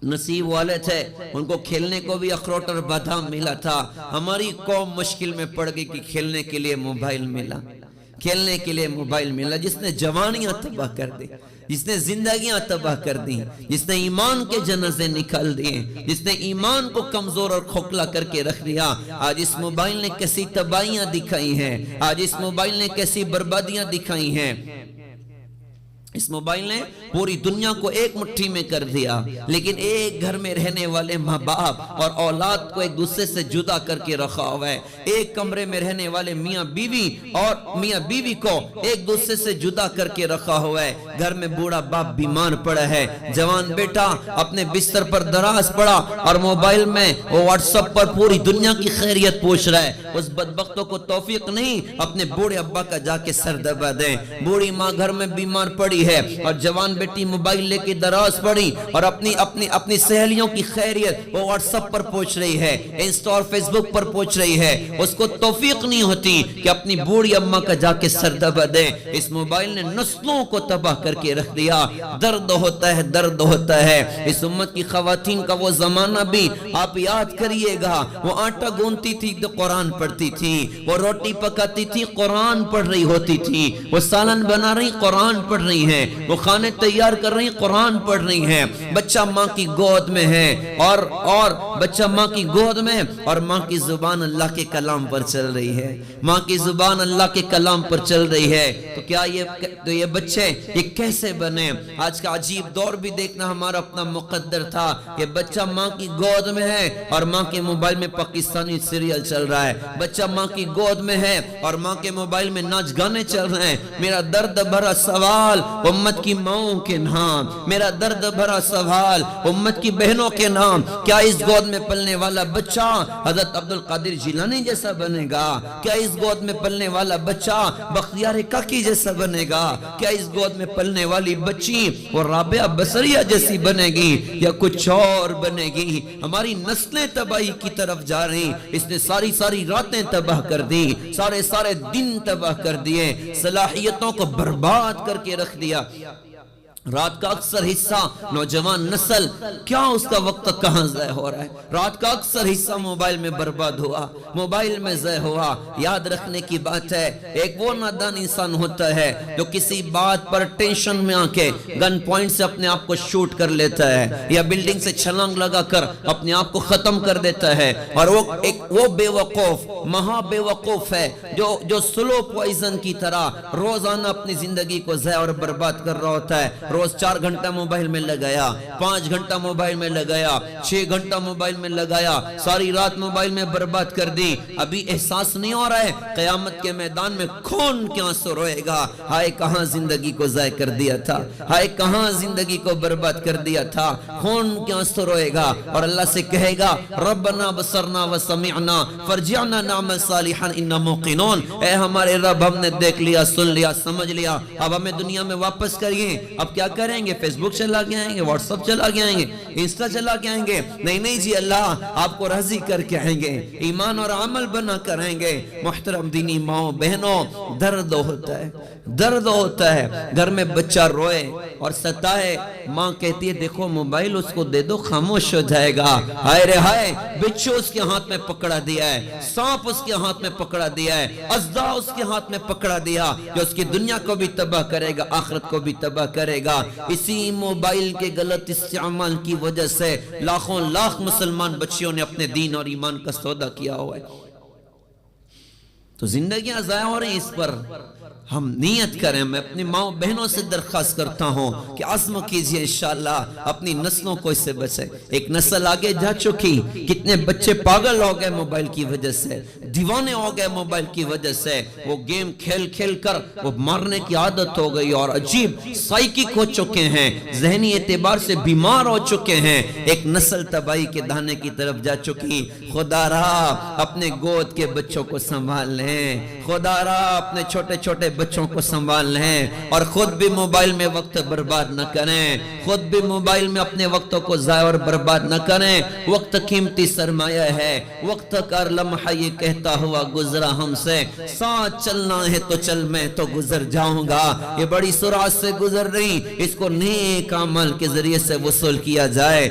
नसीब वाले थे, उनको खेलने को भी अखरोट और बादाम मिला था। हमारी कौम मुश्किल में पड़ गई कि खेलने के लिए मोबाइल मिला, खेलने के लिए मोबाइल मिला, जिसने जवानियां तबाह कर दी, जिसने जिंदगियां तबाह कर दी, जिसने ईमान के जनाजे निकाल दिए, जिसने ईमान को कमजोर और खोखला करके रख दिया। आज इस मोबाइल ने कैसी तबाहियां दिखाई हैं, आज इस मोबाइल ने कैसी बर्बादियां दिखाई हैं। इस मोबाइल ने पूरी दुनिया को एक मुट्ठी में कर दिया, लेकिन एक घर में रहने वाले माँ बाप और औलाद को एक दूसरे से जुदा करके रखा हुआ है। एक कमरे में रहने वाले मियाँ बीवी और मियाँ बीवी को एक दूसरे से जुदा करके रखा हुआ है। घर में बूढ़ा बाप बीमार पड़ा है, जवान बेटा अपने बिस्तर पर दराज पड़ा और मोबाइल में वो व्हाट्सएप पर पूरी दुनिया की खैरियत पूछ रहा है। उस बदबख्तों को तौफीक नहीं अपने बूढ़े अब्बा का जाके सर दबा दें। बूढ़ी माँ घर में बीमार पड़ी है और जवान बेटी मोबाइल लेके दराज पड़ी और अपनी सहेलियों की खैरियत वो व्हाट्सएप पर पूछ रही है, इंस्टा और फेसबुक पर पूछ रही है। उसको तौफीक नहीं होती कि अपनी बूढ़ी अम्मा का जाके सर दबा दे। इस मोबाइल ने नस्लों को तबाह करके रख दिया। दर्द होता है, दर्द होता है। इस उम्मत की खवातीन का वो जमाना भी आप याद करिएगा। वो आटा गूंथती थी तो कुरान पढ़ती थी, वो रोटी पकाती थी कुरान पढ़ रही होती थी, वो सालन बना रही कुरान पढ़ रही है, वो खाने तैयार कर रही कुरान पढ़ रही हैं। बच्चा माँ की गोद में है और बच्चा माँ की गोद में और माँ की जुबान अल्लाह के कलाम पर चल रही है, माँ की जुबान अल्लाह के कलाम पर चल रही है। तो क्या ये बच्चे ये कैसे बने? आज का अजीब दौर भी देखना हमारा अपना मुकद्दर था कि बच्चा माँ की गोद में है और माँ के मोबाइल में पाकिस्तानी सीरियल चल रहा है। बच्चा माँ की गोद में है और माँ के मोबाइल में नाच गाने चल रहे हैं। मेरा दर्द भरा सवाल उम्मत की माओं के नाम, मेरा दर्द भरा सवाल उम्मत की बहनों के नाम, क्या इस गोद में पलने वाला बच्चा हजरत अब्दुल कादिर जिलानी जैसा बनेगा? क्या इस गोद में पलने वाला बच्चा बख्तियार काकी जैसा बनेगा? क्या इस गोद में पलने वाली बच्ची वो राबिया बसरिया जैसी बनेगी या कुछ और बनेगी? हमारी नस्लें तबाही की तरफ जा रही। इसने सारी सारी रातें तबाह कर दी, सारे सारे दिन तबाह कर दिए, सलाहियतों को बर्बाद करके रख दिया। रात का अक्सर हिस्सा नौजवान नस्ल क्या उसका वक्त कहां ज़ाय हो रहा है? रात का अक्सर हिस्सा मोबाइल में बर्बाद हुआ, मोबाइल में ज़ाय हुआ। याद रखने की बात है, एक वो नादान इंसान होता है जो किसी बात पर टेंशन में आके गन पॉइंट से अपने आप को शूट कर लेता है या बिल्डिंग से छलांग लगाकर अपने आप को खत्म कर देता है। और वो बेवकूफ महा बेवकूफ है जो स्लो पॉइजन की तरह रोजाना अपनी जिंदगी को ज़ाय और बर्बाद कर रहा होता है। रोज 4 घंटा मोबाइल में लगाया, 5 घंटा मोबाइल में लगाया, 6 घंटा मोबाइल में लगाया, सारी रात मोबाइल में बर्बाद कर दी। अभी एहसास नहीं हो रहा है क़यामत के मैदान में खून के आंसू रोएगा। हाय कहां जिंदगी को ज़ाय कर दिया था, हाय कहां जिंदगी को बर्बाद कर दिया था। खून के आंसू रोएगा और अल्लाह से कहेगा रब्बना बसरना व समिअना फरजिअना नअमल सालिहन इन्ना मुक़िनून। ए हमारे रब, हमने देख लिया, सुन लिया, समझ लिया, अब हमें दुनिया में वापस करिए। अब क्या करेंगे? फेसबुक चला के आएंगे, व्हाट्सएप चला के आएंगे, इंस्टा चला के आएंगे? नहीं नहीं जी, अल्लाह आपको राजी करके आएंगे, ईमान और अमल बना कर आएंगे। मुहतरम दीनी माओ बहनों, दर्द होता है, दर्द होता है। घर में बच्चा रोए और सताए, माँ कहती है देखो मोबाइल उसको दे दो, खामोश हो जाएगा। हाय रे हाय, बिच्छू उसके हाथ में पकड़ा दिया है, सांप उसके हाथ में पकड़ा दिया है, अज़दा उसके हाथ में पकड़ा दिया जो उसकी दुनिया को भी तबाह करेगा, आखिरत को भी तबाह करेगा। इसी मोबाइल के गलत इस्तेमाल की वजह से लाखों लाख मुसलमान बच्चियों ने अपने दीन और ईमान का सौदा किया हुआ है। तो जिंदगियां ज़ाया हो रही, इस पर हम नियत करें। मैं अपनी माओ बहनों से दरख्वास्त करता हूँ कि आज़म कीजिए इंशाअल्लाह अपनी नस्लों को इससे बचे। एक नस्ल आगे जा चुकी, कितने बच्चे पागल हो गए मोबाइल की वजह से, दीवाने हो गए मोबाइल की वजह से। वो गेम खेल खेल कर वो मारने की आदत हो गई और अजीब साइकिक हो चुके हैं, जहनी एतबार से बीमार हो चुके हैं। एक नस्ल तबाही के दाने की तरफ जा चुकी। खुदारा अपने गोद के बच्चों को संभाल लें, खुदारा अपने छोटे छोटे बच्चों को संभाल लें और खुद भी मोबाइल में वक्त बर्बाद न करें, खुद भी मोबाइल में अपने वक्तों को ज़ाया और बर्बाद न करें। वक्त कीमती सरमाया है, वक्त का लम्हा ये कहता हुआ गुजरा हमसे, साथ चलना है तो चल, मैं तो गुजर जाऊंगा। ये बड़ी सुरात से गुजर रही, इसको नेक अमल के जरिए से वसूल किया जाए।